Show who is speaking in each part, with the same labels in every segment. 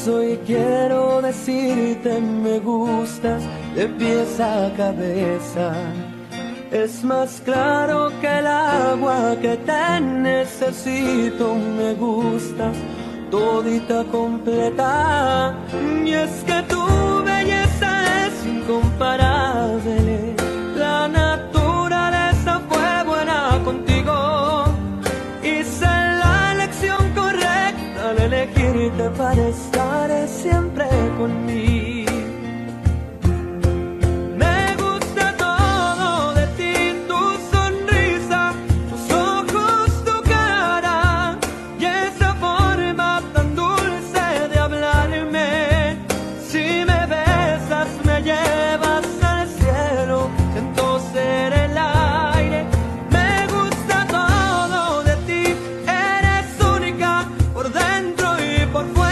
Speaker 1: Hoy quiero decirte me gustas de pies a cabeza. Es más claro que el agua que te necesito. Me gustas todita completa. Y es que tu belleza es incomparable. La naturaleza fue buena contigo. Hice la elección correcta al elegirte para estar siempre conmigo. Me gusta todo de ti, tu sonrisa, tus ojos, tu cara y esa forma tan dulce de hablarme. Si me besas me llevas al cielo, siento ser el aire. Me gusta todo de ti, eres única por dentro y por fuera.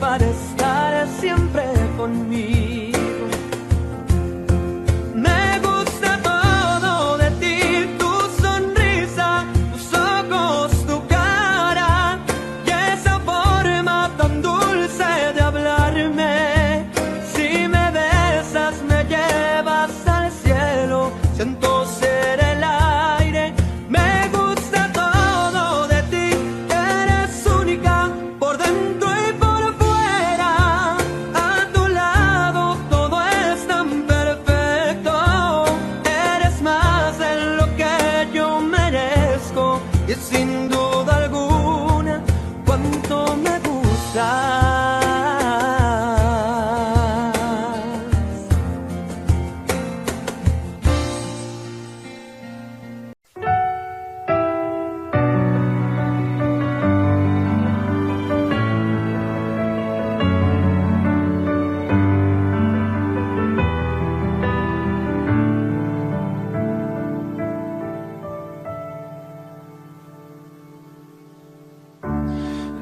Speaker 1: Para estar siempre conmigo. Me gusta todo de ti, tu sonrisa, tus ojos, tu cara y esa forma tan dulce de hablarme. Si me besas me llevas al cielo, siento ser el aire. Me gusta todo de ti, eres única por dentro y por sin duda alguna, cuánto me gustas.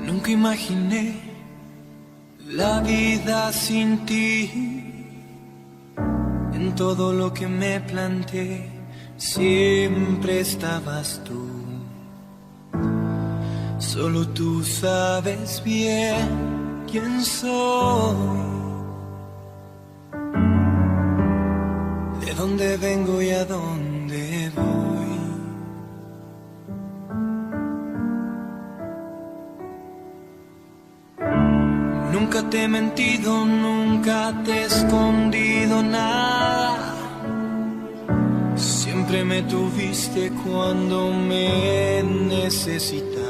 Speaker 2: Nunca imaginé la vida sin ti. En todo lo que me planteé siempre estabas tú. Solo tú sabes bien quién soy, de dónde vengo y a dónde voy. Nunca te he mentido, nunca te he escondido nada. Siempre me tuviste cuando me necesitabas.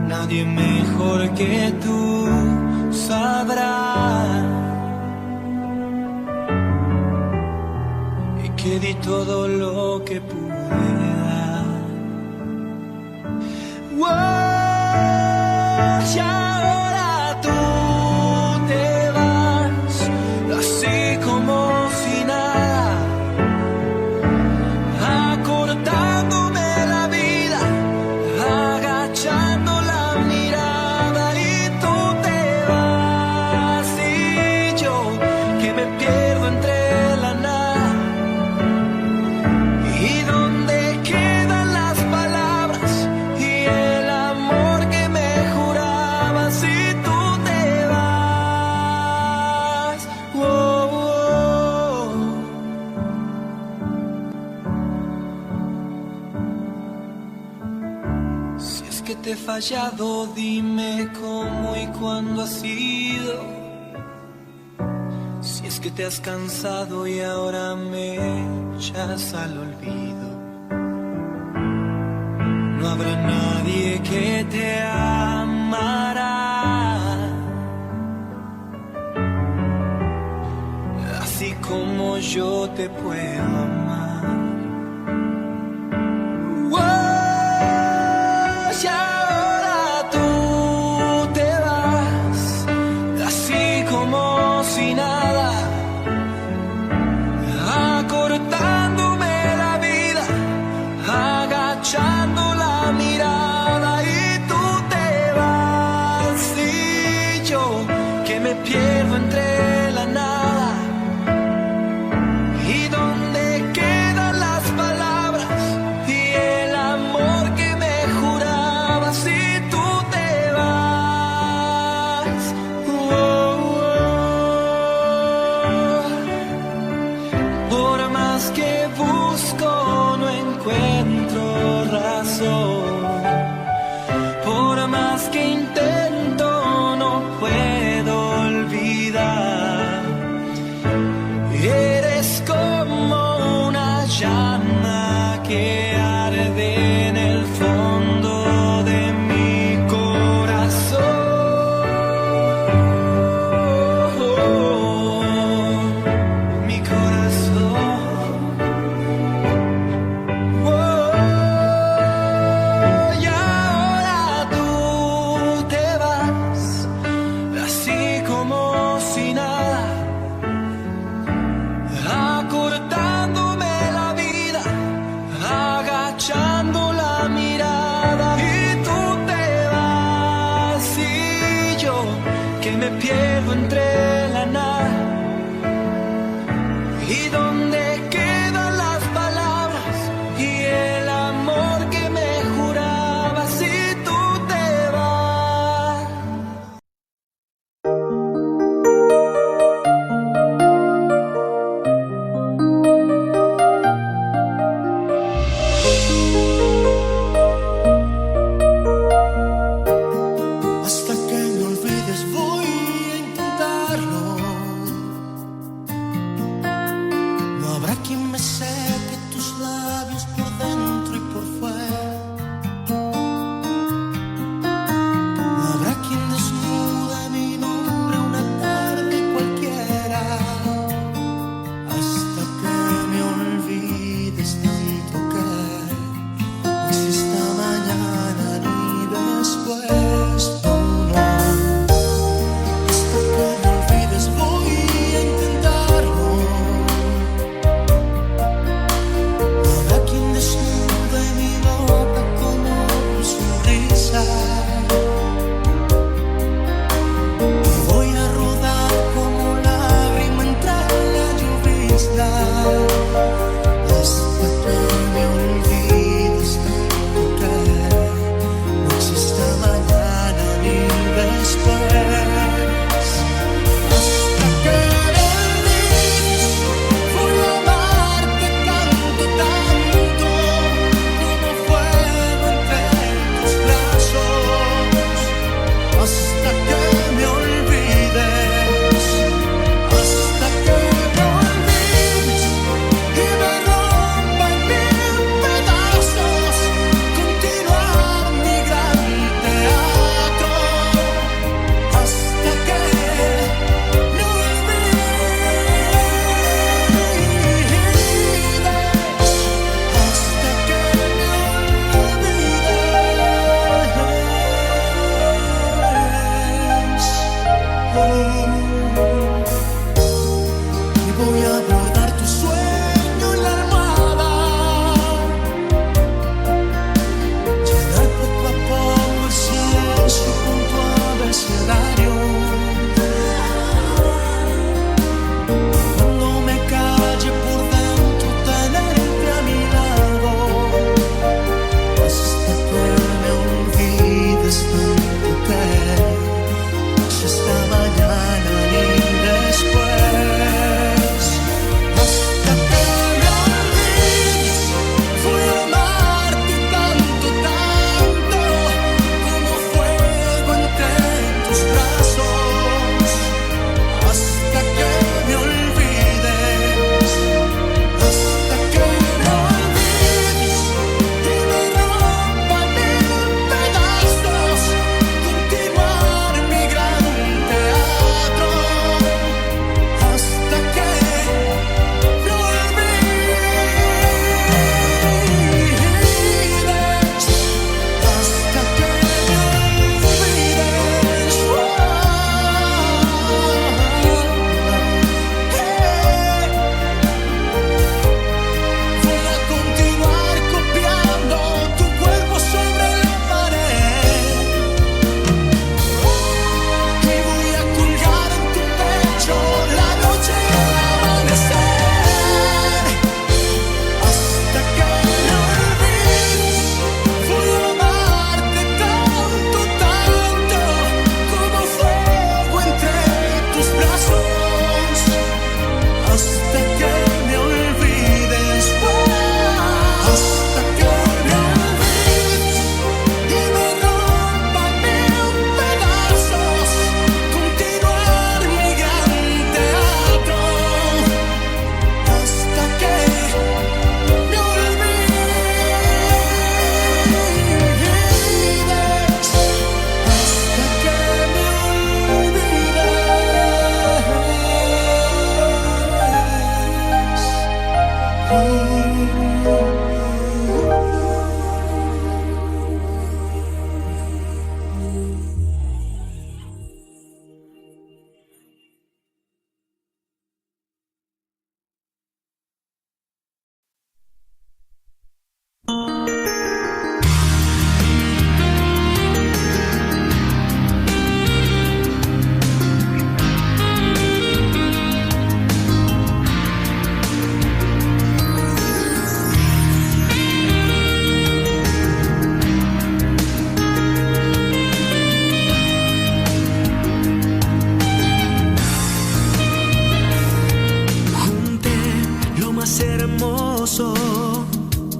Speaker 2: Nadie mejor que tú sabrá y que di todo lo que pude dar. Y ahora tú te vas, así como si nada, acortándome la vida, agachando la mirada. Y tú te vas y yo que me pierdo entre la nada. Y donde quedan las palabras y el amor que me jurabas. Y tú te vas. Si es que te he fallado, dime cómo y cuándo ha sido. Si es que te has cansado y ahora me echas al olvido. No habrá nada nadie que te amará así como yo te puedo amar. Oh, y ahora tú te vas, así como si nada, acortándome la vida, agachando la mirada, y tú te vas y yo que me pierdo entre la nada. ¿Y dónde quedan las palabras y el amor que me jurabas si tú te vas? Por más que busco no encuentro razón, por más que intento no puedo olvidar. Eres como una llama que arde en el fondo de mi corazón, mi corazón. Oh, y ahora tú te vas, así como si nada, acortándome la vida, agachando la mirada, y tú te vas y yo que me pierdo entre la nada. ¿Y dónde quedan las palabras y el amor que me jurabas si tú te vas?
Speaker 3: Hasta que me olvides voy a intentarlo. No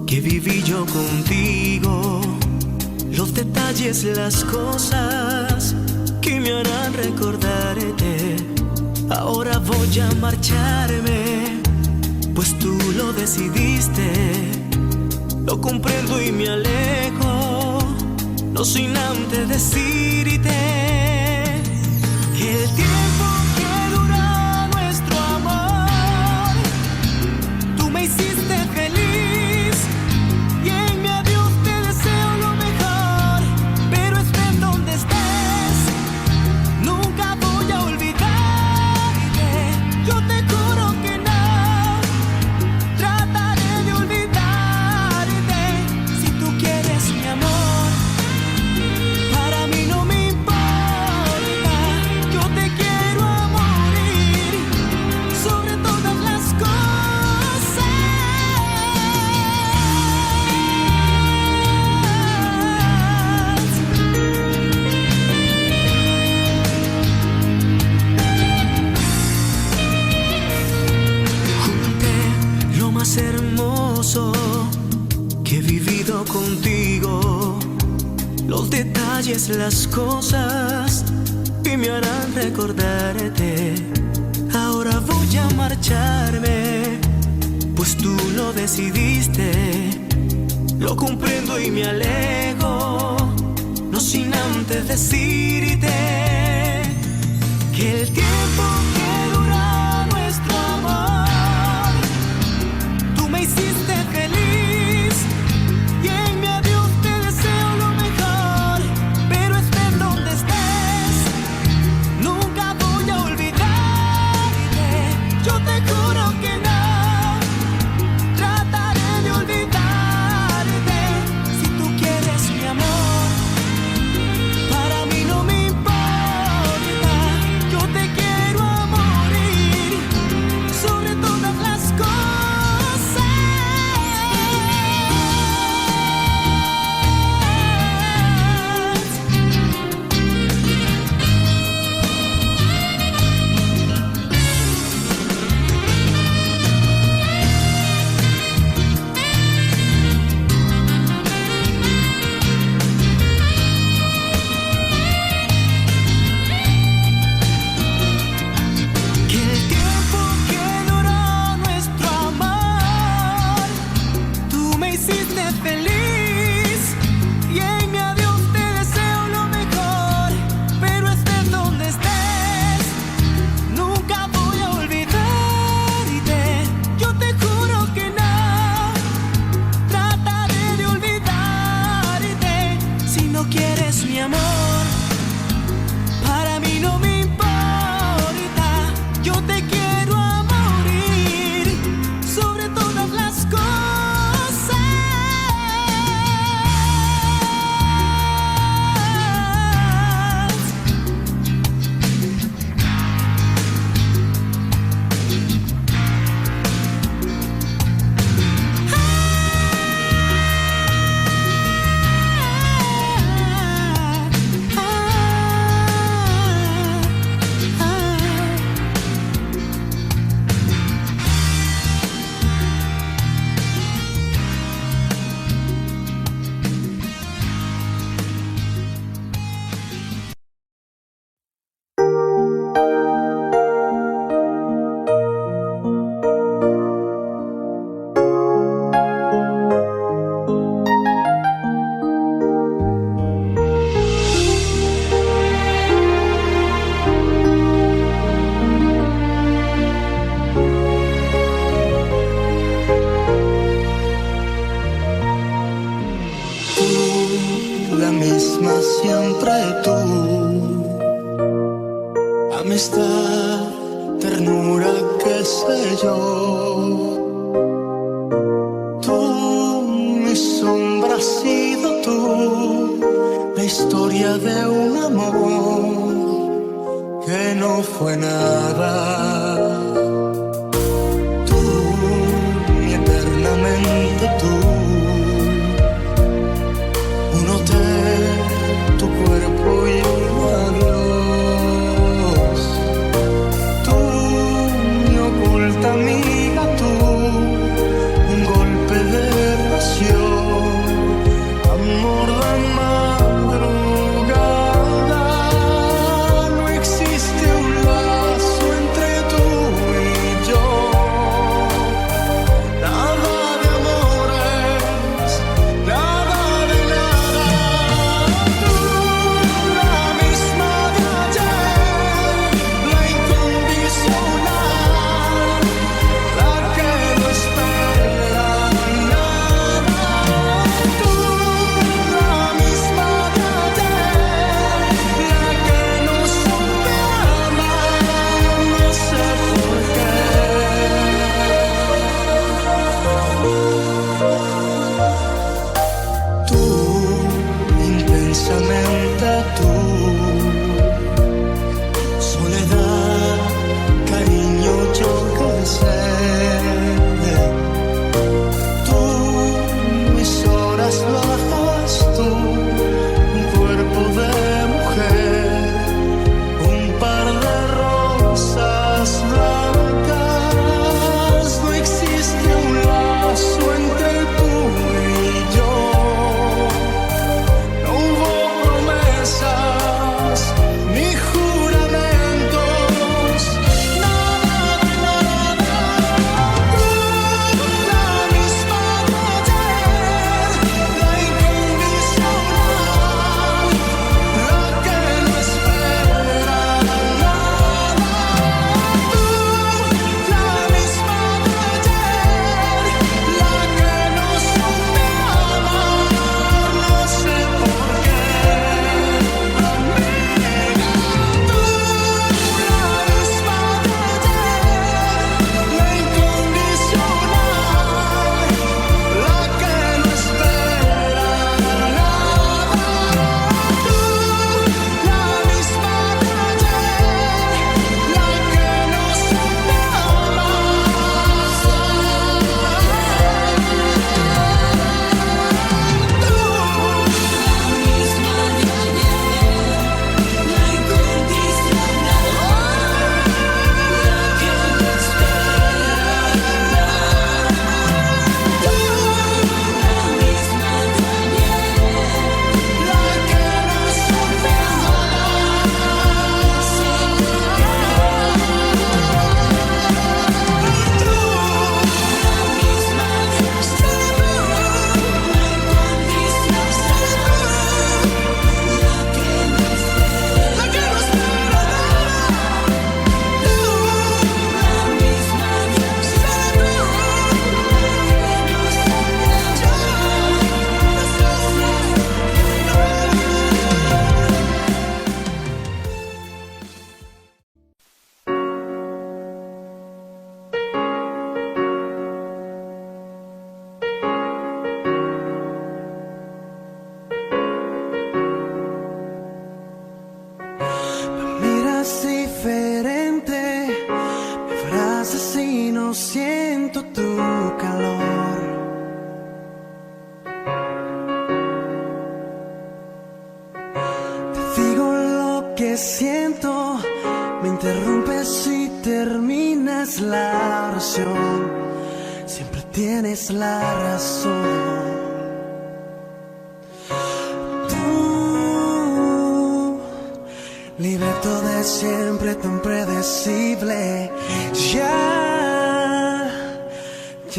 Speaker 2: Que viví yo contigo, los detalles, las cosas que me harán recordarte. Ahora voy a marcharme, pues tú lo decidiste. Lo comprendo y me alejo, no sin antes decirte que el tiempo que dura nuestro amor, tú me hiciste feliz y en mi adiós te deseo lo mejor. Pero estés donde estés, nunca voy a olvidarte. Yo te juro que no, trataré de olvidarte. Si tú quieres mi amor, para mí no me importa. Yo te quiero a morir, sobre todas las cosas. Junté lo más hermoso que he vivido contigo, los detalles, las cosas que me harán recordarte. Ahora voy a marcharme, pues tú lo decidiste. Lo comprendo y me alejo, no sin antes decirte que el tiempo que dura nuestro amor, tú me hiciste feliz y en mi adiós te deseo lo mejor. Pero estés donde estés, nunca voy a olvidarte. Yo te juro que no, trataré de olvidarte. Si tú quieres mi amor, para mí no me importa. Yo te quiero amor.
Speaker 3: siempre tú. Amistad, ternura, qué sé yo. Tú, mi sombra has sido tú, la historia de un amor que no fue nada. Tú, mi eternamente tú, un hotel, tu cuerpo y un adiós. Tú, mi oculta amiga, tú, un golpe de pasión, amor de madrugada. No existe un lazo entre tú y yo, nada de amores, nada de nada. Tú, la misma de ayer, la incondicional, la que no espera nada. Tú, la misma de ayer, la que no supe amar, no sé por qué. Tú, intensamente tú, soledad, cariño, yo qué sé. Tú, mis horas bajas, tú, un cuerpo de mujer, un par de rosas blancas. No existe un lazo entre tú y yo, no hubo promesas ni juramentos, nada de nada. Tú, la misma de ayer, la incondicional, la que no espera nada. Tú, la misma de ayer, la que no supe amar, no sé por qué. Amiga, tú, la misma de ayer, la incondicional, la que no espera nada. Tú, la misma de ayer, la que no supe
Speaker 2: Miras diferente, me abrazas y no siento tu calor. Te digo lo que siento, me interrumpes y terminas la oración. Siempre tienes la razón. Libreto de siempre tan predecible, ya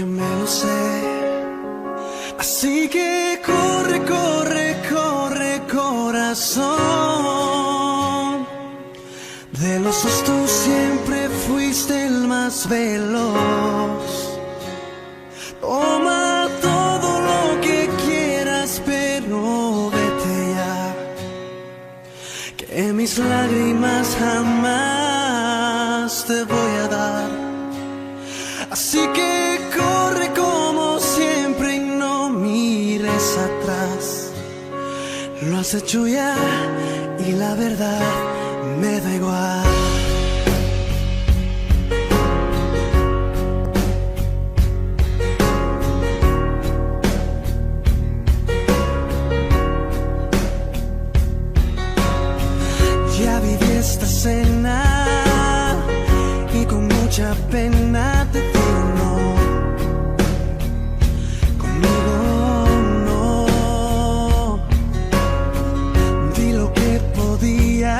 Speaker 2: me lo sé. Así que corre, corre, corre, corazón. De los dos tú siempre fuiste el más veloz. Toma todo lo que quieras, pero vete ya. has hecho ya y la verdad me da igual. Ya viví esta cena y con mucha pena te digo no. Conmigo no. Di lo que podía,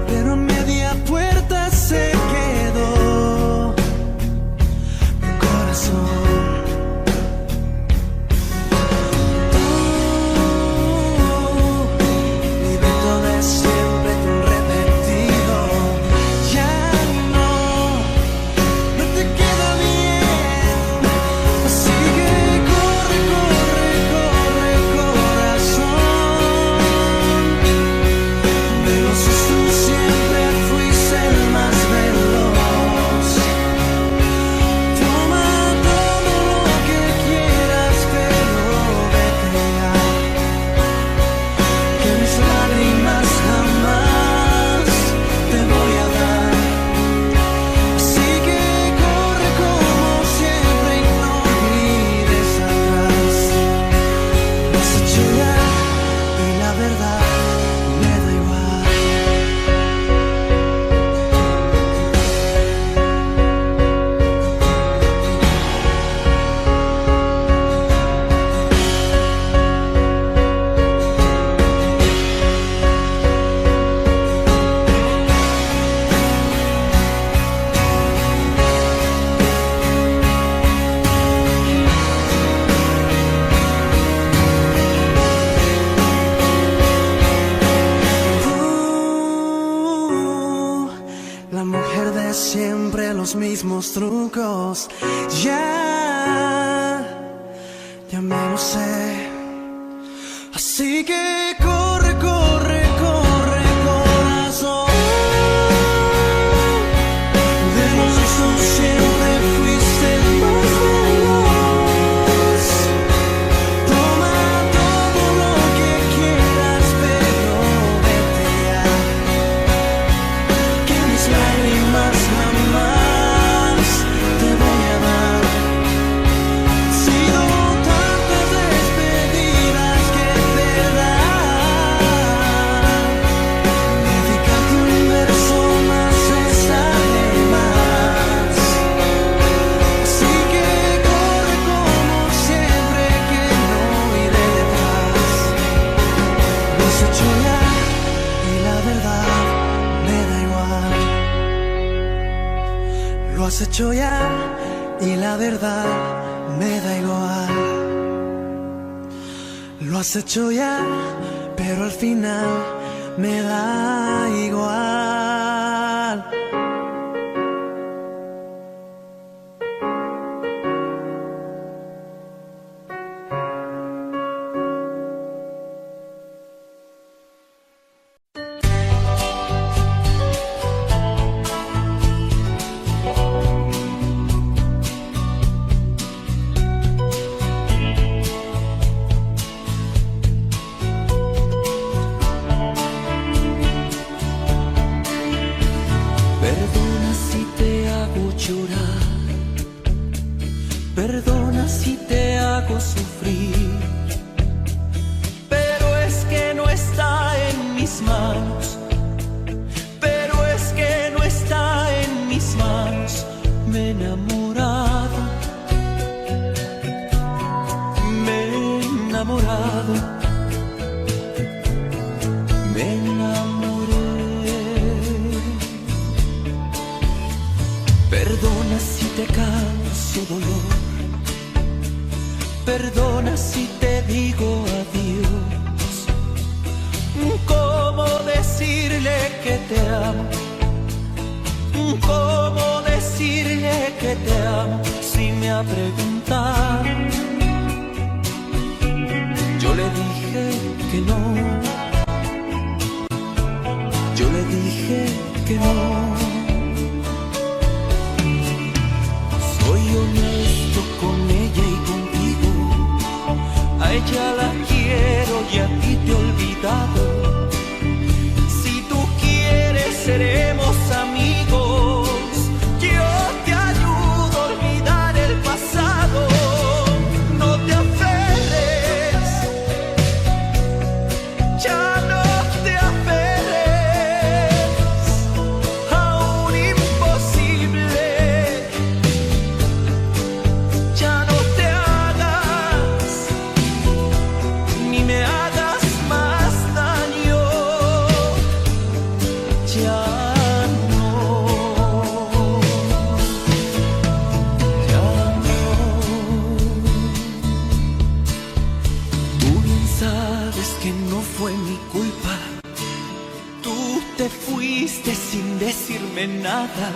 Speaker 2: pero a media puerta se quedó mi corazón. La mujer de siempre, los mismos trucos. Ya me lo sé. Así que corre, corre, corre, corazón. De los dos siempre fuiste el más veloz. Toma todo lo que quieras, pero vete ya. Que mis lágrimas jamás te voy a dar. Han sido tantas despedidas que te dan. Dedicarte un verso más está de más. Así que corre como siempre, que no iré detrás. Lo has hecho ya y la verdad me da igual. Lo has hecho ya y la verdad me da igual. Lo has hecho ya, pero al final me da igual. Perdona si te hago llorar, perdona si te hago sufrir, pero es que no está en mis manos, pero es que no está en mis manos. Me he enamorado, me he enamorado, me enamoré. Perdona si te causo dolor, perdona si te digo adiós. ¿Cómo decirle que te amo? ¿Cómo decirle que te amo si me ha preguntado? Yo le dije que no, yo le dije que no. Soy honesto con ella y contigo, a ella la quiero y a ti te
Speaker 1: sin decirme nada.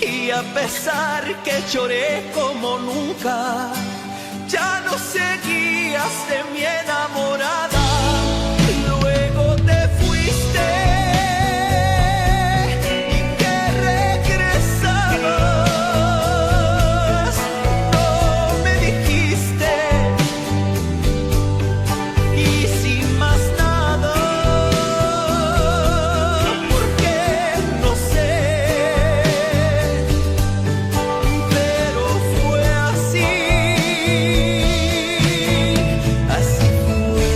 Speaker 1: Y a pesar que lloré como nunca, ya no seguías de mi enamorada. Luego te fuiste y que regresabas. No me dijiste y sin más nada, porque no sé, pero fue así. Así fue.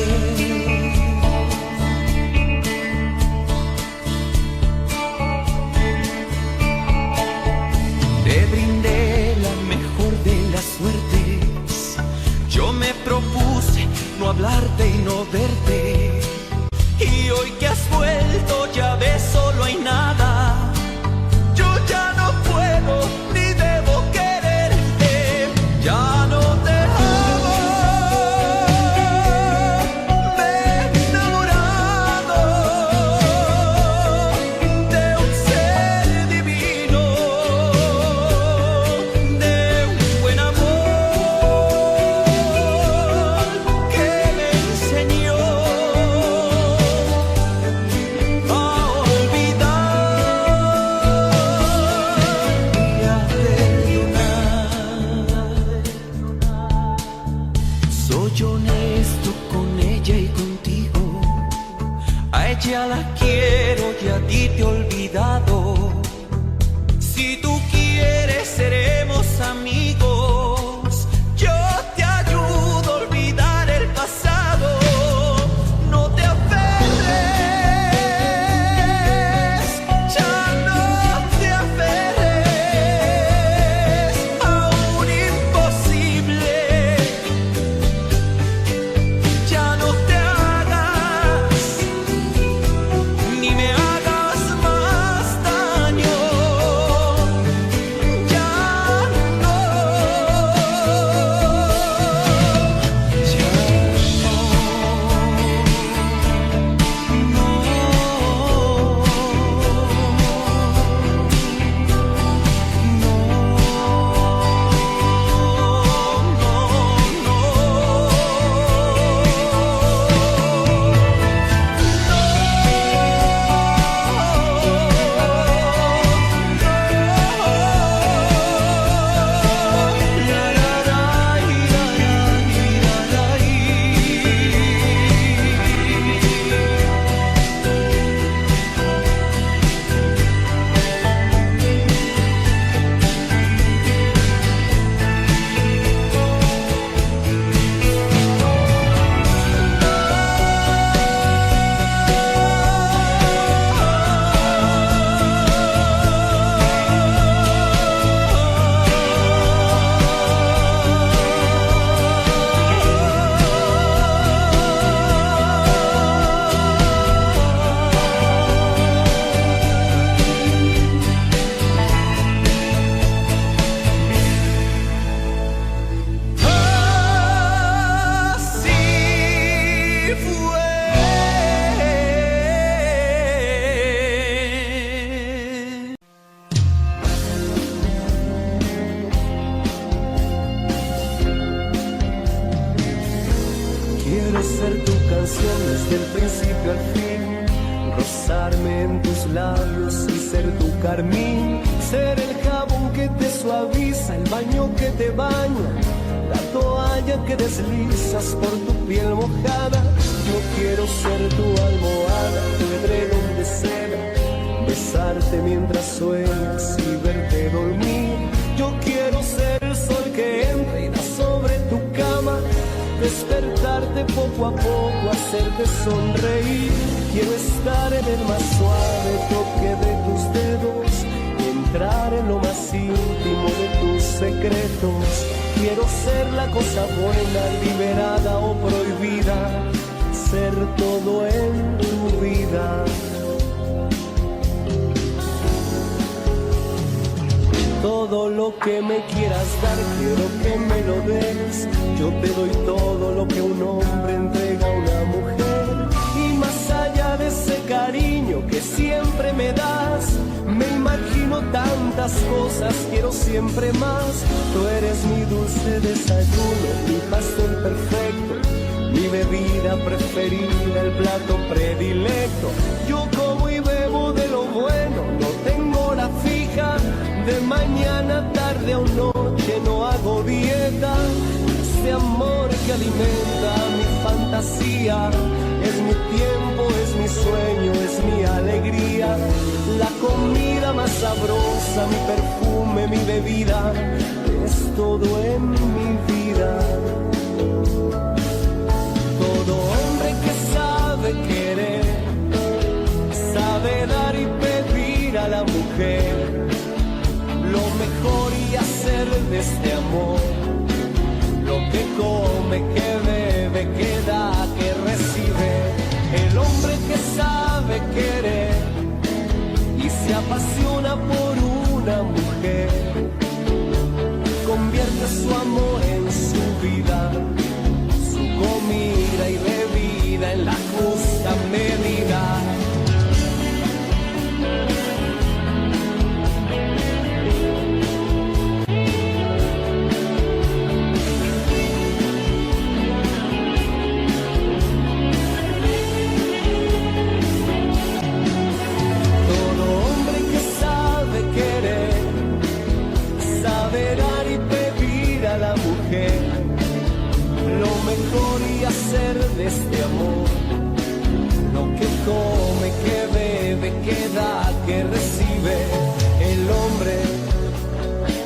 Speaker 1: Te brindé la mejor de las suertes. Yo me propuse no hablarte y no verte. Y hoy que has vuelto ya ves, solo hay nada. Yo ya no puedo ni debo quererte. Ya no te amo. Me he enamorado de un ser divino, de un buen amor que me enseñó a olvidar y a perdonar. Soy honesto con ella y contigo. A ella la quiero y a ti te he olvidado. Si tú quieres seremos amigos. Yo te ayudo a olvidar el pasado. No te aferres, ya no te aferres a un imposible. Ya no te hagas ni me hagas más daño. Ya no, así fue.
Speaker 2: Quiero ser tu canción desde el principio al fin, rozarme en tus labios y ser tu carmín, ser el jabón que te suaviza, el baño que te baña, la toalla que deslizas por tu piel mojada. Yo quiero ser tu almohada, tu edredón de seda, besarte mientras sueñas y verte dormir. Yo quiero ser el sol que entra y da sobre tu cama, despertarte poco a poco, hacerte sonreír. Quiero estar en el más suave toque de tus dedos y entrar en lo más íntimo de tus secretos. Quiero ser la cosa buena, liberada o prohibida, ser todo en tu vida. Todo lo que me quieras dar, quiero que me lo des. Yo te doy todo lo que un hombre entrega a una mujer. Y más allá de ese cariño que siempre me das. Me imagino tantas cosas, quiero siempre más. Tú eres mi dulce desayuno, mi pastel perfecto, mi bebida preferida, el plato predilecto. Yo como y bebo de lo bueno, no tengo hora fija, de mañana, tarde o noche no hago dieta. Este amor que alimenta mi fantasía, es mi tiempo, es mi sueño, es mi alegría. La comida más sabrosa, mi perfume, mi bebida, es todo en mi vida. Todo hombre que sabe querer, sabe dar y pedir a la mujer lo mejor y hacer de este amor lo que come, que bebe, que da, que recibe. El hombre que sabe querer y se apasiona por una mujer, convierte su amor en su vida, su comida y bebida en la justa medida. Lo mejor y hacer de este amor lo que come, que bebe, que da, que recibe. El hombre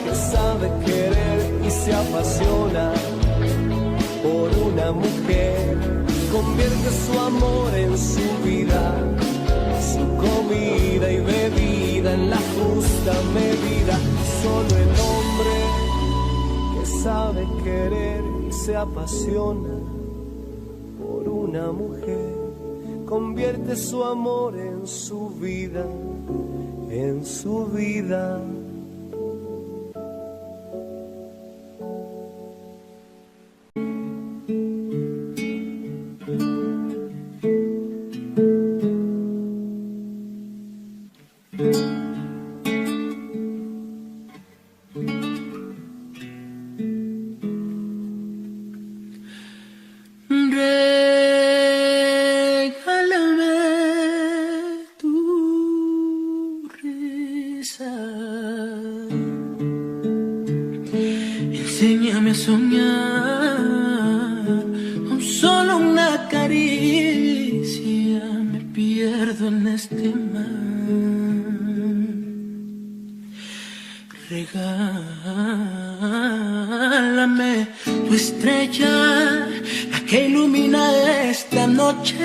Speaker 2: que sabe querer y se apasiona por una mujer, convierte su amor en su vida, su comida y bebida en la justa medida. Solo el hombre sabe querer y se apasiona por una mujer, convierte su amor en su vida, en su vida.
Speaker 3: Enséñame a soñar, con solo una caricia me pierdo en este mar. Regálame tu estrella, la que ilumina esta noche,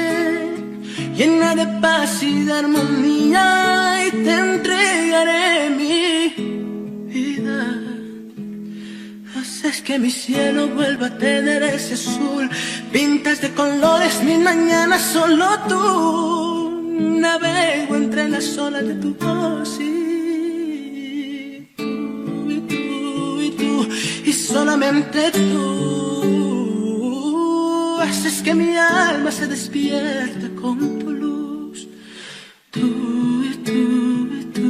Speaker 3: llena de paz y de armonía, y te entregaré mi vida. Haces que mi cielo vuelva a tener ese azul, pintas de colores mi mañana, solo tú. Navego entre las olas de tu voz y tú, y solamente tú haces que mi alma se despierte con tu luz. Tú y tú y tú.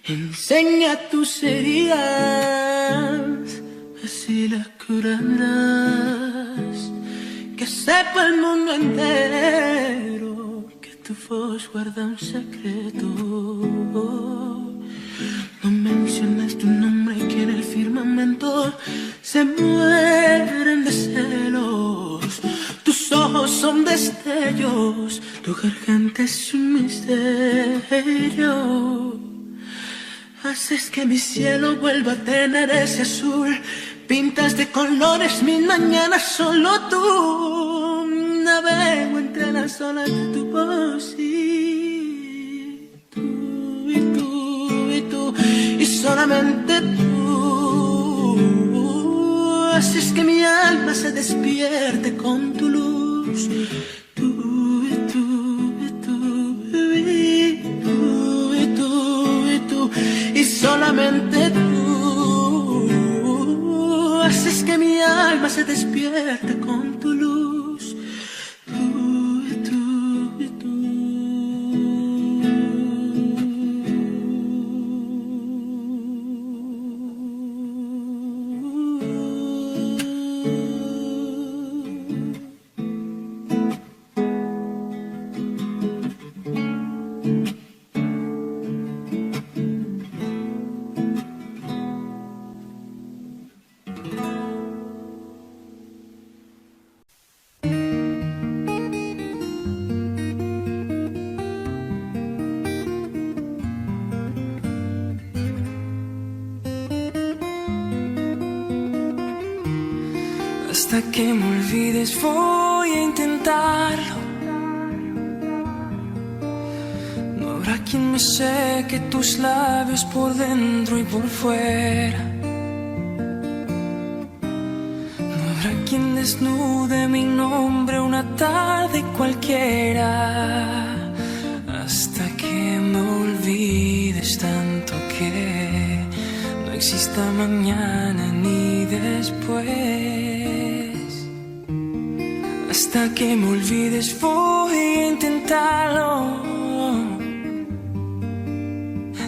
Speaker 3: Enseña tus heridas, así las curarás. Que sepa el mundo entero que tu voz guarda un secreto. No mencionas tu nombre y que en el firmamento se mueren de celos. Tus ojos son destellos, tu garganta es un misterio. Haces que mi cielo vuelva a tener ese azul, pintas de colores mis mañanas, solo tú. Navego entre las olas de tu voz y tú y tú y tú, y solamente tú haces que mi alma se despierte con tu luz. Tú y tú y tú y tú y tú y tú, y solamente tú haces que mi alma se despierte con tu luz. Tú Hasta que me olvides voy a intentarlo. No habrá quien me seque tus labios por dentro y por fuera. No habrá quien desnude mi nombre una tarde cualquiera. Hasta que me olvides tanto que no exista mañana ni después. Hasta que me olvides voy a intentarlo.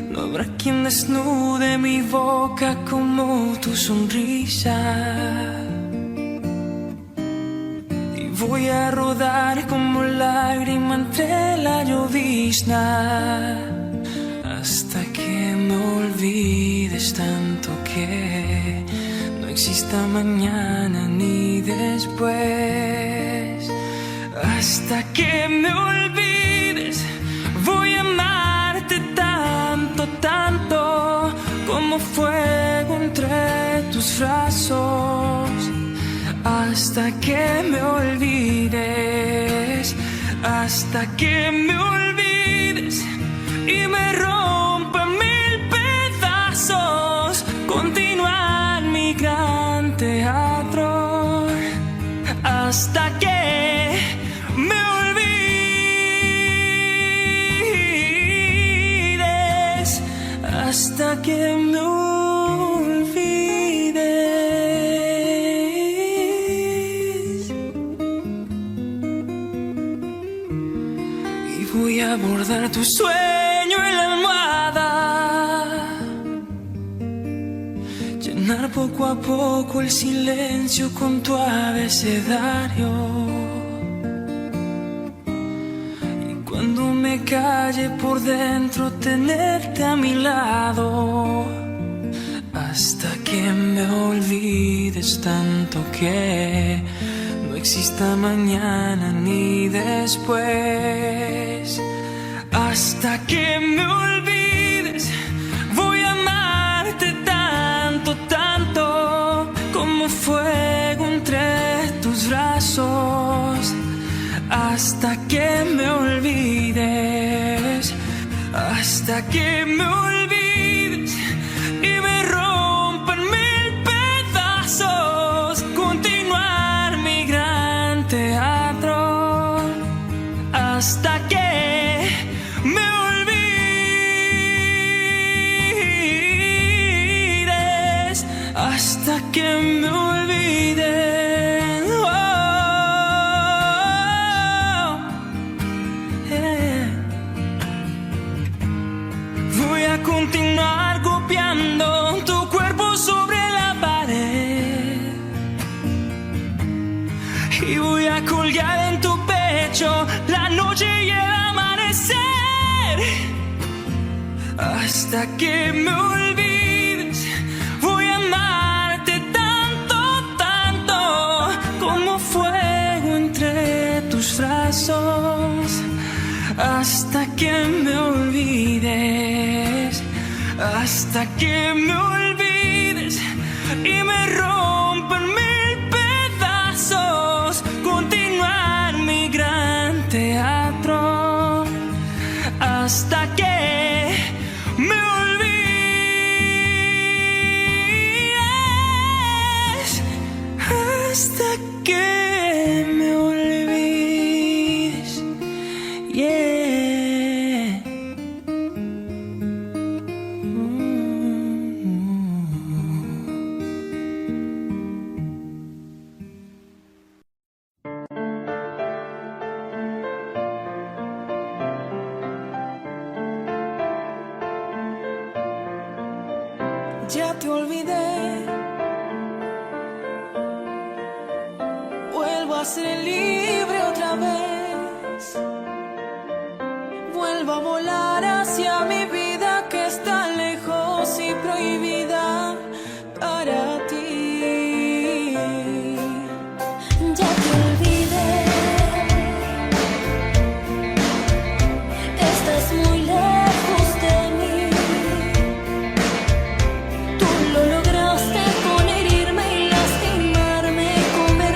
Speaker 3: No habrá quien desnude mi boca como tu sonrisa. Y voy a rodar como lágrima entre la llovizna. Hasta que me olvides tanto que no exista mañana ni después. Hasta que me olvides voy a amarte tanto, tanto como fuego entre tus brazos. Hasta que me olvides, hasta que me olvides y me rompa en mil pedazos. Continuar mi gran teatro hasta que me olvides, hasta que me olvides. Y voy a bordar tu sueño en la almohada, llenar poco a poco el silencio con tu abecedario. Y cuando me calle por dentro tenerte a mi lado. Hasta que me olvides tanto que no exista mañana ni después. Hasta que me olvides voy a amarte tanto, tanto como fuego entre tus brazos. Hasta que me olvides, hasta que me olvides y me rompa en mil pedazos. Continuar mi gran teatro hasta que me olvides, hasta que me olvides. Oh, yeah. Voy a continuar copiando tu cuerpo sobre la pared y voy a colgar en tu pecho la noche y el amanecer. Hasta que me olvides voy a amarte tanto, tanto como fuego entre tus brazos. Hasta que me olvides, hasta que me olvides y me rompan mil pedazos. Continuar mi gran teatro hasta que me olvides, hasta que me olvides, yeah.
Speaker 4: Ya te olvidé, vuelvo a ser libre otra vez, vuelvo a volar hacia mi vida que está lejos y prohibida para ti.
Speaker 5: Ya te olvidé, estás muy lejos de mí. Tú lo lograste con herirme y lastimarme, con ver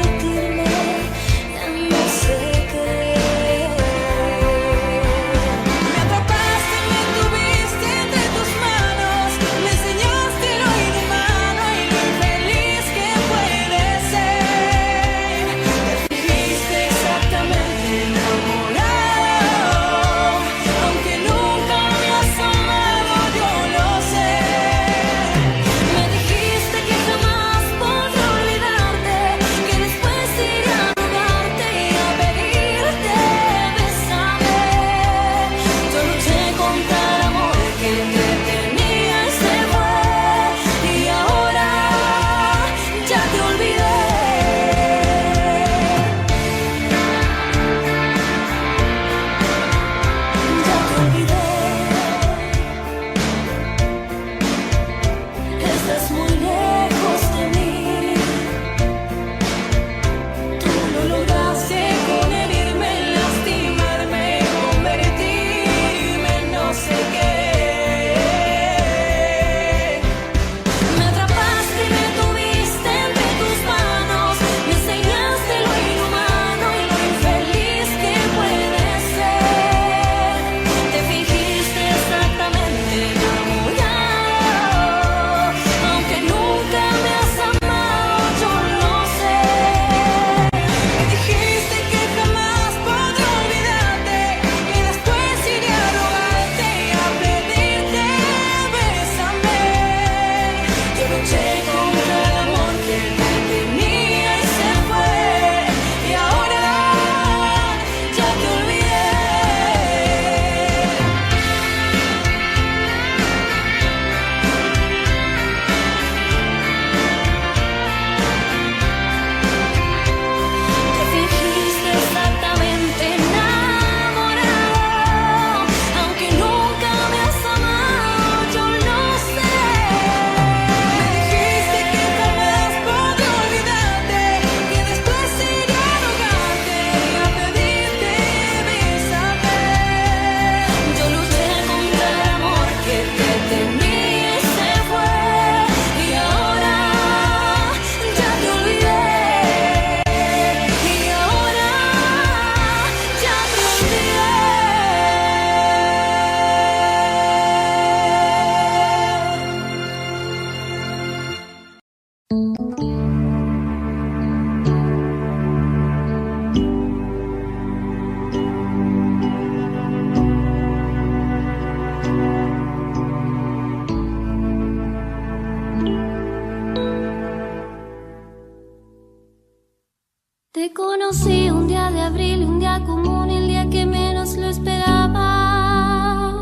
Speaker 5: Te conocí un día de abril, un día común, el día que menos lo esperaba.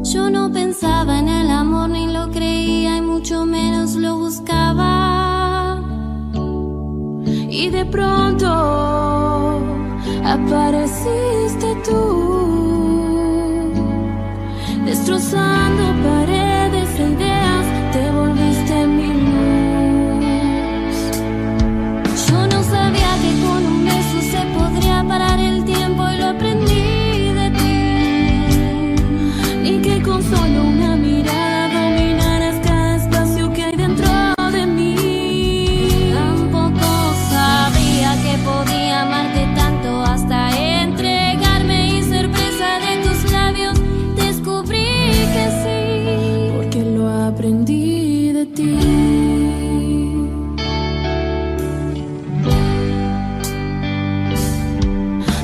Speaker 5: Yo no pensaba en el amor, ni lo creía y mucho menos lo buscaba. Y de pronto apareciste tú, destrozando paredes e ideas, te volviste mi luz. Yo no sabía que con un beso se podría parar el tiempo y lo aprendí de ti. Ni que con solo una mirada dominaras cada espacio que hay dentro de mí. Tampoco sabía que podía amarte tanto hasta entregarme y ser presa de tus labios. Descubrí que sí, porque lo aprendí de ti.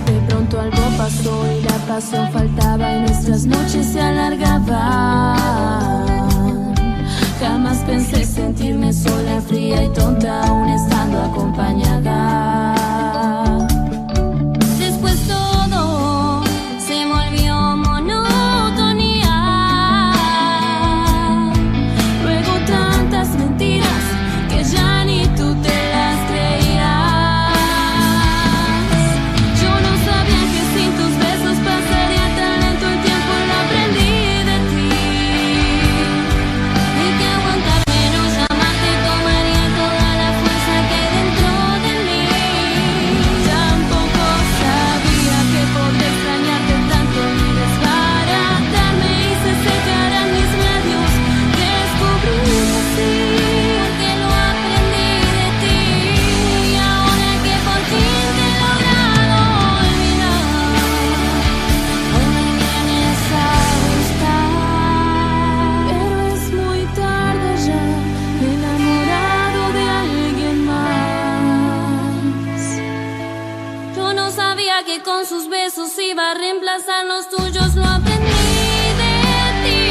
Speaker 5: De pronto algo pasó y la pasión faltaba y nuestras noches se alargaban. Jamás pensé sentirme sola, fría y tonta, aún estando acompañada. Después todo se volvió monotonía. Luego tantas mentiras que ya ni tú te las creías. Yo no sabía que sin tus besos pasaría tan lento el tiempo, lo aprendí de ti. Y que aguantarme, no llamarte, tomaría toda la fuerza que hay dentro de mí. Tampoco sabía que podría extrañarte tanto ni desbaratarme y se secaran mis labios. Descubrí que sí, porque lo aprendí de ti. Y ahora que por fin te he logrado olvidar, hoy me vienes a buscar. Pero es muy tarde ya, enamorado de alguien más. Yo no sabía que con sus besos iba a reemplazar los tuyos, lo aprendí de ti.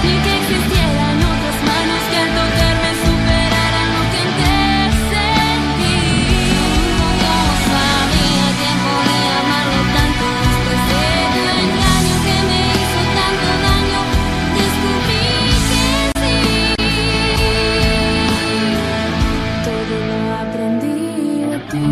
Speaker 5: Ni que existieran otras manos que al tocarme superaran lo que antes sentí. No sabía que podía amarlo tanto después de tu engaño que me hizo tanto daño. Descubrí que sí, todo lo aprendí de ti.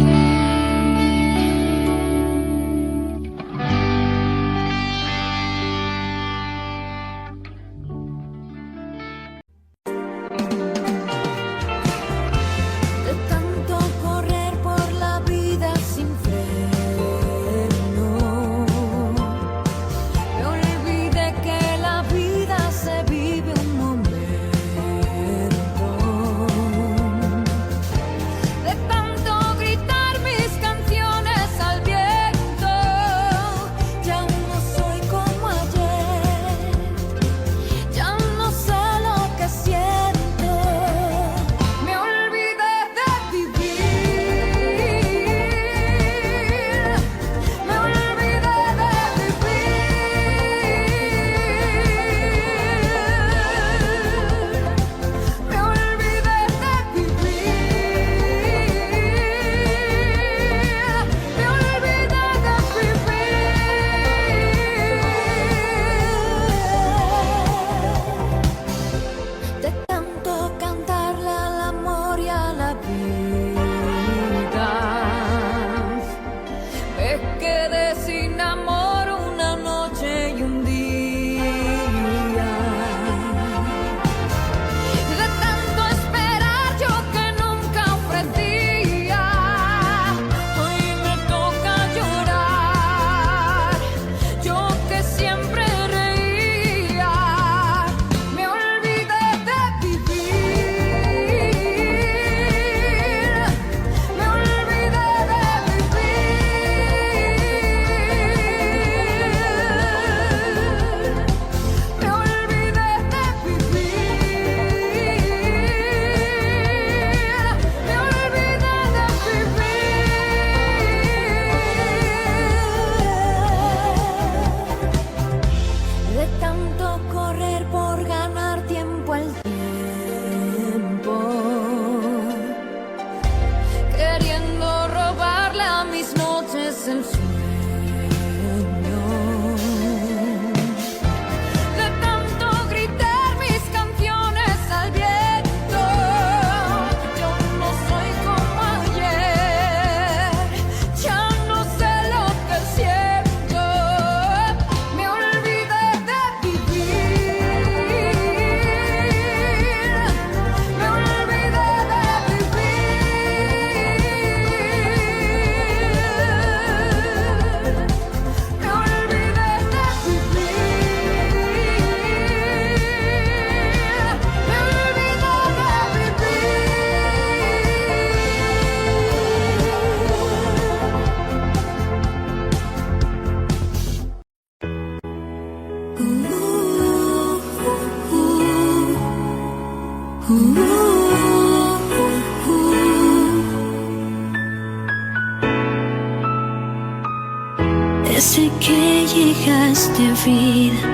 Speaker 5: Desde que llegaste, vida,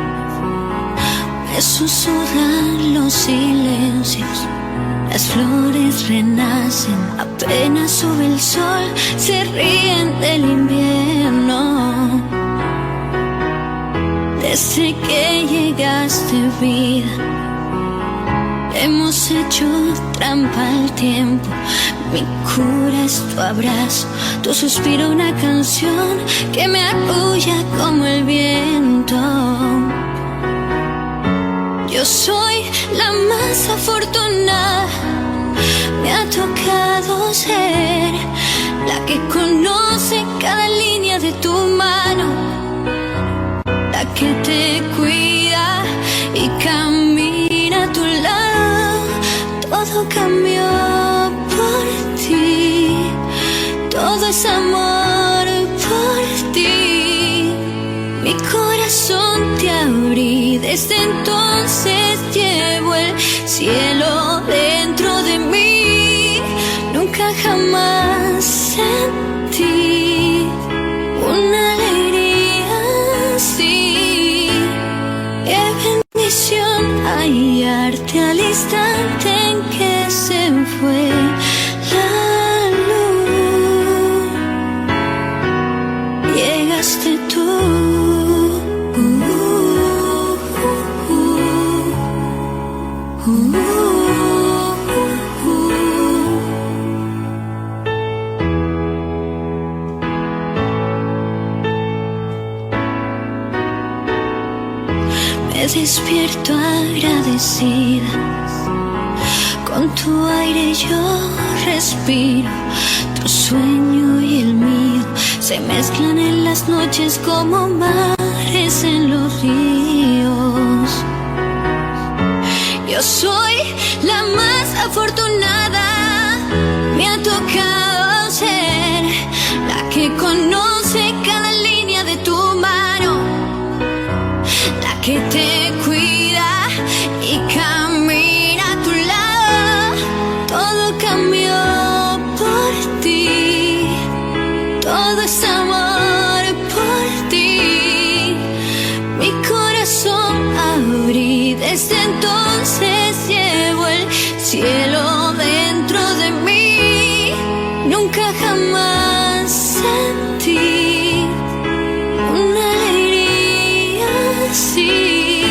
Speaker 5: me susurran los silencios. Las flores renacen, apenas sube el sol, se ríen del invierno. Desde que llegaste, vida, hemos hecho trampa al tiempo. Mi cura es tu abrazo, tu suspiro una canción que me arrulla como el viento. Yo soy la más afortunada, me ha tocado ser la que conoce cada línea de tu mano, la que te cuida y camina a tu lado. Todo cambió por ti, todo es amor por ti. Mi corazón te abrí, desde entonces llevo el cielo dentro de mí. Nunca jamás sentí una alegría así. Qué bendición hallarte al instante en que se fue la luz. Llegaste tú. Me despierto agradecida, con tu aire yo respiro. Tu sueño y el mío se mezclan en las noches como mares en los ríos. Yo soy la más afortunada, me ha tocado ser la que conoce cada línea de tu mano, la que te cuida y camina a tu lado. Todo cambió por ti, todo es amor por ti. Mi corazón abrí, desde entonces llevo el cielo dentro de mí. Nunca jamás sentí una alegría así.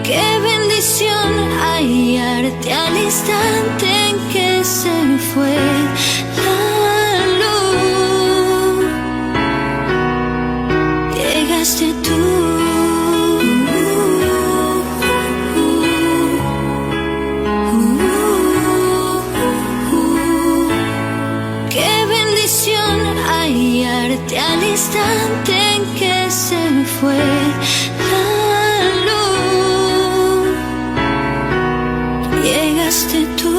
Speaker 5: Qué bendición hallarte al instante en que se fue la luz. Llegaste tú. Qué bendición hallarte al instante en que se fue la luz. Llegaste tú.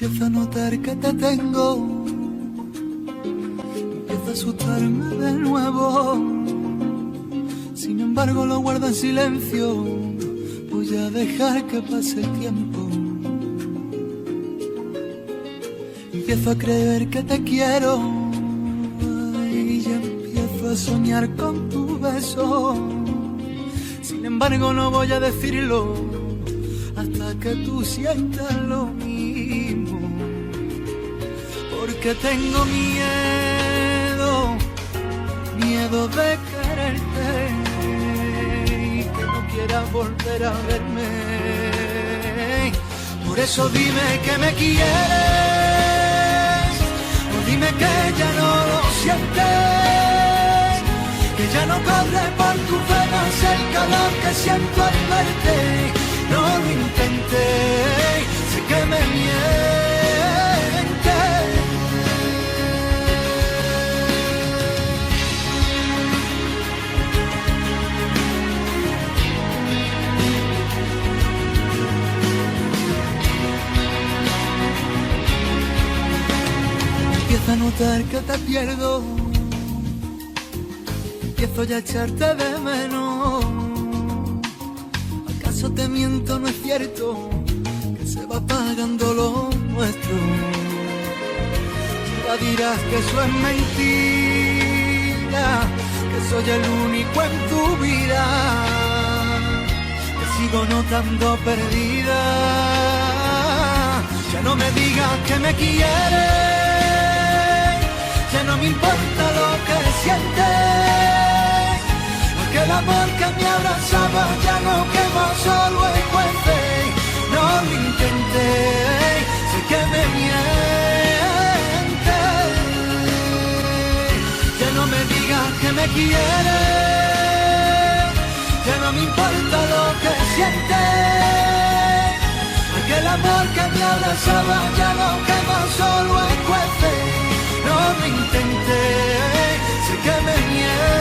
Speaker 2: Empiezo a notar que te tengo, empiezo a asustarme de nuevo. Sin embargo lo guardo en silencio, voy a dejar que pase el tiempo. Empiezo a creer que te quiero y ya empiezo a soñar con tu beso. Sin embargo no voy a decirlo hasta que tú sientas lo mismo. Porque tengo miedo, miedo de quererte y que no quieras volver a verme. Por eso dime que me quieres, o dime que ya no lo sientes, que ya no corre por tus venas el calor que siento al verte. No lo intenté, sé que me mientes. Empiezo a notar que te pierdo, empiezo ya a echarte de menos. ¿Acaso te miento? No es cierto que se va apagando lo nuestro. Ya dirás que eso es mentira, que soy el único en tu vida, que sigo notando perdida. Ya no me digas que me quieres, ya no me importa lo que sientes, porque el amor que me abrazaba ya no quema, solo encuentre. No lo intenté, sé que me mientes. Ya no me digas que me quieres, ya no me importa lo que sientes, porque el amor que me abrazaba ya no quema, solo encuentre. No lo intenté, sé que me mientes.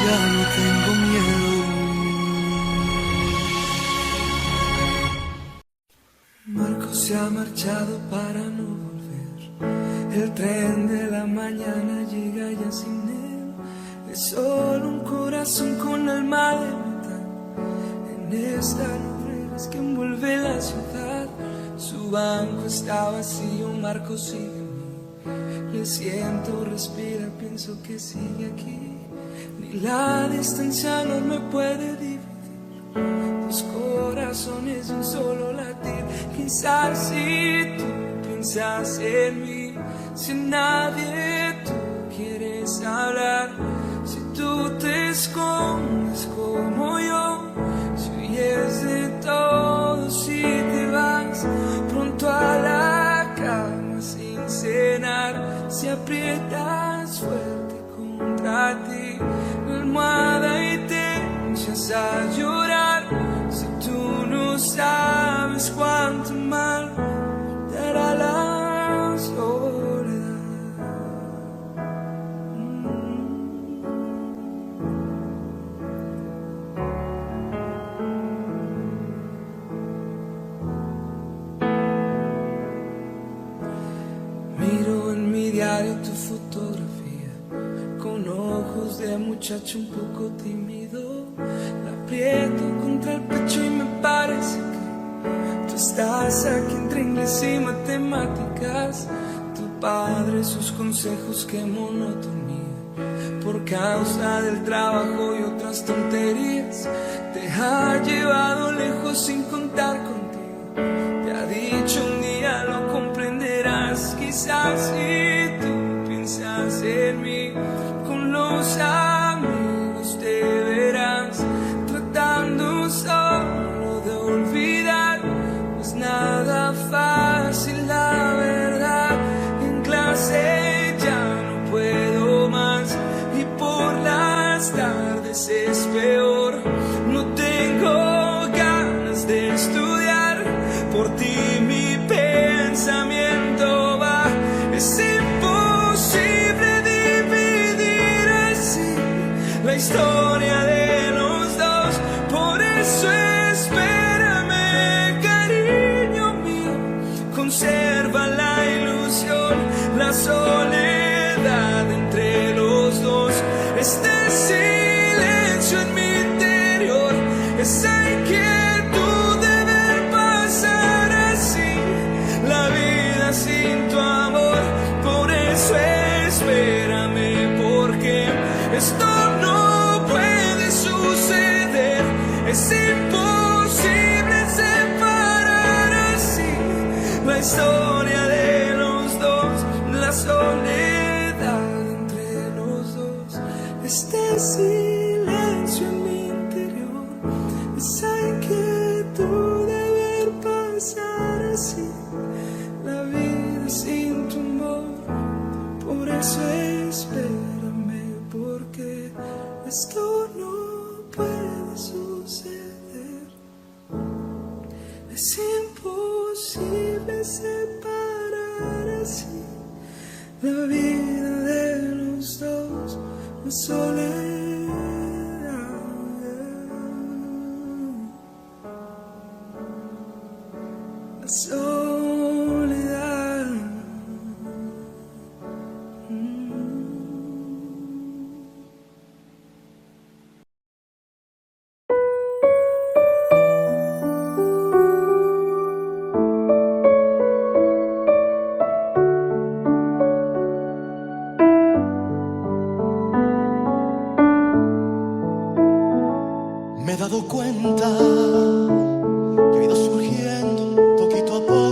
Speaker 2: Ya no tengo miedo. Marco se ha marchado para no volver. El tren de la mañana llega ya sin él. Es solo un corazón con alma de metal. En esta nubes que envuelve la ciudad. Su banco está vacío, Marco sigue en mí. Le siento, respira, pienso que sigue aquí. Ni la distancia no me puede dividir. Dos corazones y un solo latir. Quizás si tú piensas en mí, si nadie tú quieres hablar, si tú te escondes como yo, si huyes de todo, si te vas pronto a la cama sin cenar, si aprietas fuerte contra ti la almohada y te echas a llorar, si tú no sabes cuánto mal te hará la soledad. Miro en mi diario tu fotografía, con ojos de muchacho un poco tímido. La aprieto contra el pecho y me parece que tú estás aquí entre inglés y matemáticas. Tu padre, sus consejos, qué monotonía.
Speaker 1: por causa del trabajo y otras tonterías te ha llevado lejos sin contar contigo. Te ha dicho un día lo comprenderás, quizás si tú piensas en mí. Con los amigos te verás tratando solo de olvidar. No es nada fácil, la verdad. En clase ya no puedo más y por las tardes es peor. No tengo ganas de estudiar, por ti mi pensamiento va. Es imposible dividir así la historia de los dos. Por eso espérame, cariño mío, conserva la ilusión, la soledad entre los dos. Este silencio en mi interior, esa inquietud de ver pasar así la vida sin tu amor. Por eso espérame, porque esto no puede suceder. Es imposible separar así la historia de los dos, la soledad entre los dos. Este silencio en mi interior, esa inquietud de ver pasar así la vida sin tu amor. Por eso espérame, porque esto no puede suceder. Es imposible separar así la vida de los dos, la soledad. La soledad.
Speaker 6: Me he dado cuenta que ha ido surgiendo poquito a poco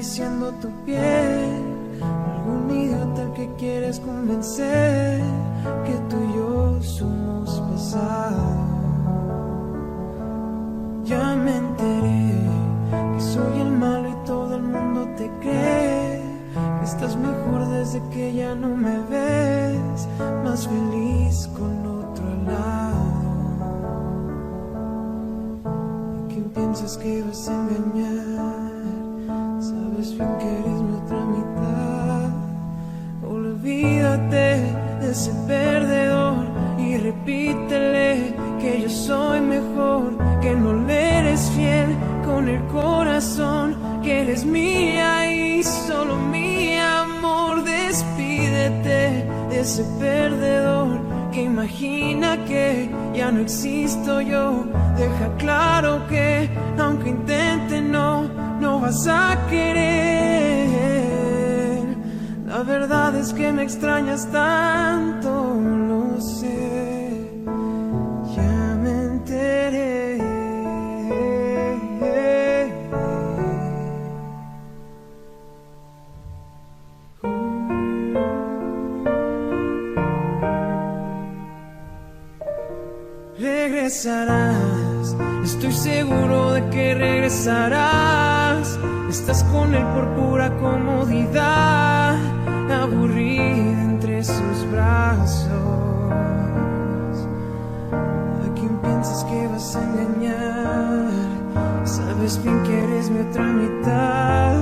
Speaker 3: acariciando tu piel, algún idiota al que quieres convencer que tú y yo somos pasado. Ya me enteré que soy el malo y todo el mundo te cree, que estás mejor desde que ya no me ves, más feliz con otro al lado. ¿A quién piensas que vas a engañar? Sabes bien que eres mi otra mitad. Olvídate de ese perdedor y repítele que yo soy mejor, que no le eres fiel con el corazón, que eres mía y solo mi amor. Despídete de ese perdedor que imagina que ya no existo yo. Deja claro que aunque intente no vas a querer. La verdad es que me extrañas tanto, lo sé, ya me enteré. Regresarás, estoy seguro de que regresarás. Estás con él por pura comodidad, aburrida entre sus brazos. ¿A quién piensas que vas a engañar? Sabes bien que eres mi otra mitad.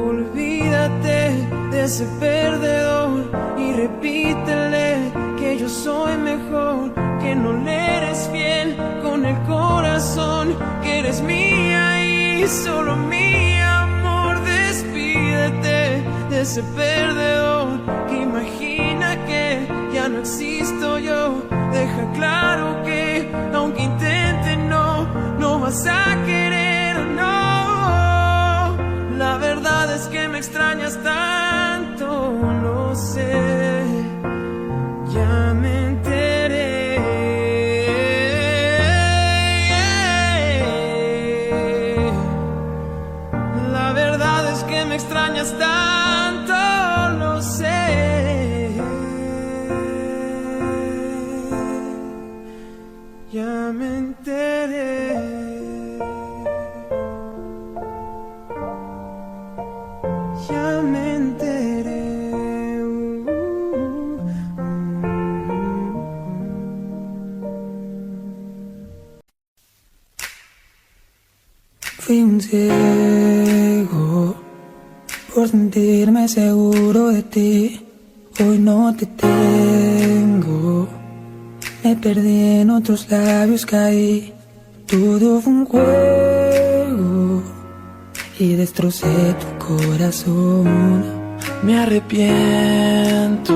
Speaker 3: Olvídate de ese perdedor y repítele que yo soy mejor, que no le eres fiel con el corazón, que eres mía y solo mi amor. Despídete de ese perdedor que imagina que ya no existo yo. Deja claro que aunque intente no vas a querer, no. La verdad es que me extrañas tanto, lo sé, ya me enteré. La verdad es que me extrañas tanto, lo sé, ya me enteré. Ya me enteré.
Speaker 6: Fui un ciego por sentirme seguro de ti. Hoy no te tengo. Me perdí en otros labios, caí. Todo fue un juego y destrocé tu corazón.
Speaker 3: Me arrepiento,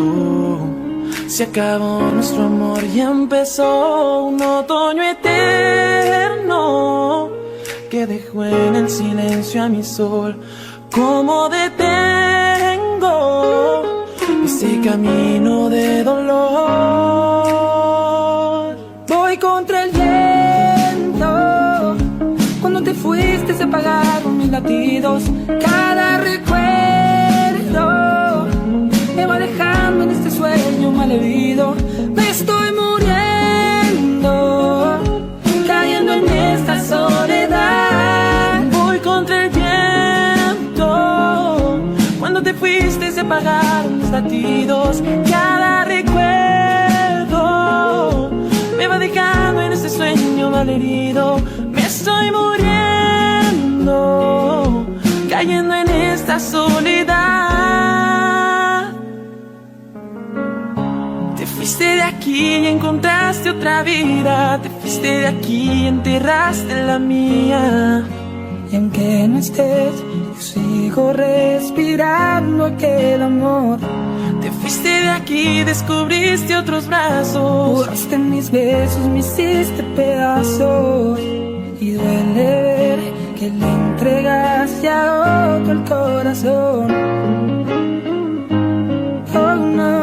Speaker 3: se acabó nuestro amor y empezó un otoño eterno que dejó en el silencio a mi sol. ¿Cómo detengo ese camino de dolor?
Speaker 6: Voy contra el viento. Cuando te fuiste se apagaron mis latidos. Cada recuerdo me va dejando en este sueño malherido. Me estoy muriendo, cayendo en esta soledad.
Speaker 3: Voy contra el viento. Cuando te fuiste se apagaron mis latidos. Cada recuerdo me va dejando en este sueño malherido. Me estoy muriendo, cayendo en esta soledad. Te fuiste de aquí y encontraste otra vida. Te fuiste de aquí y enterraste la mía.
Speaker 6: Y aunque no estés, yo sigo respirando aquel amor.
Speaker 3: Te fuiste de aquí y descubriste otros brazos.
Speaker 6: Borraste mis besos, me hiciste pedazos. Y duele ver que le entregaste a otro el corazón. Oh no.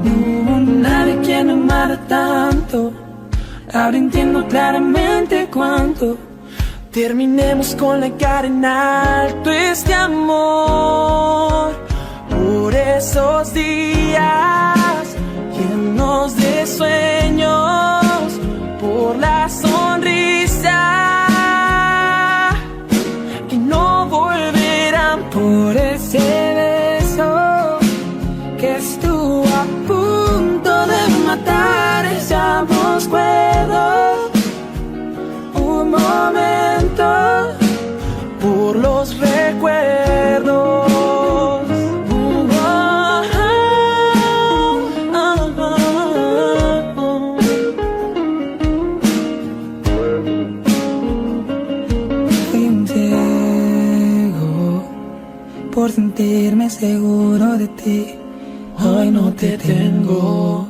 Speaker 6: No hubo nadie quien amara claramente cuando terminemos con la cara en alto este amor. Por esos días llenos de sueños, por la sonrisa que no volverán, por ese beso que estuvo a punto de matar. Echamos cuerdos un momento por los recuerdos. Fui un ciego por sentirme seguro de ti. Hoy no te tengo.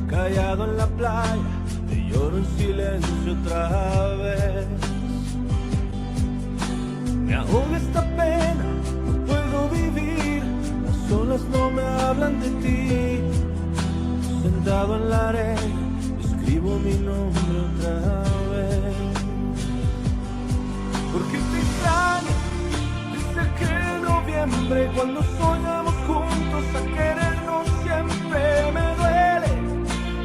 Speaker 2: Callado en la playa, te lloro en silencio otra vez. Me ahoga esta pena, no puedo vivir. Las olas no me hablan de ti. Sentado en la arena, escribo mi nombre otra vez. Porque te extraño, dice que en noviembre, cuando soñamos juntos a querernos siempre, me duele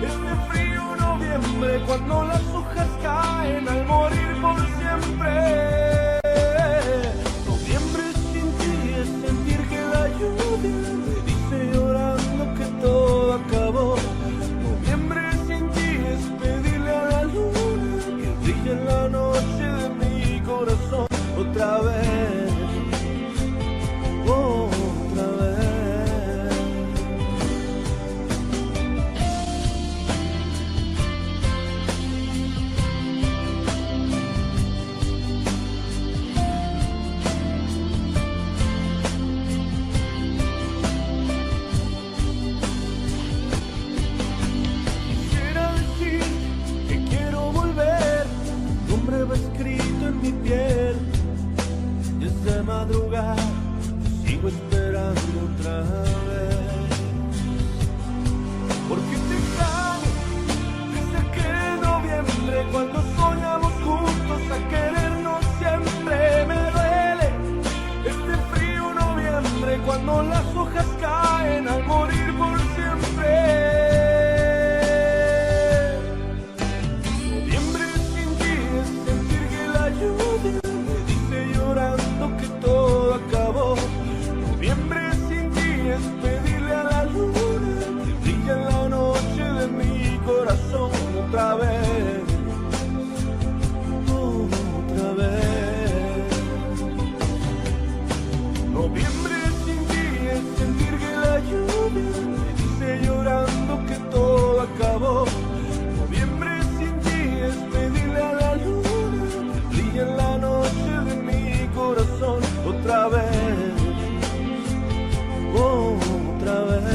Speaker 2: este frío noviembre, cuando las hojas caen al morir por siempre. Noviembre sin ti es sentir que la lluvia me dice llorando que todo acabó. Noviembre sin ti es pedirle a la luna que brille en la noche de mi corazón otra vez, otra vez. Piel, desde madrugada sigo esperando otra vez. Porque te extraño, desde que en noviembre, cuando soñamos juntos a querernos siempre, me duele este frío noviembre, cuando las hojas caen al morir por siempre. Que todo acabó. Noviembre sin ti es pedirle a la luna que brille en la noche de mi corazón otra vez, otra vez. Noviembre sin ti es sentir que la lluvia me dice llorando que todo acabó. Noviembre sin ti es pedirle a la luna que brille en la noche de mi corazón otra vez, otra vez.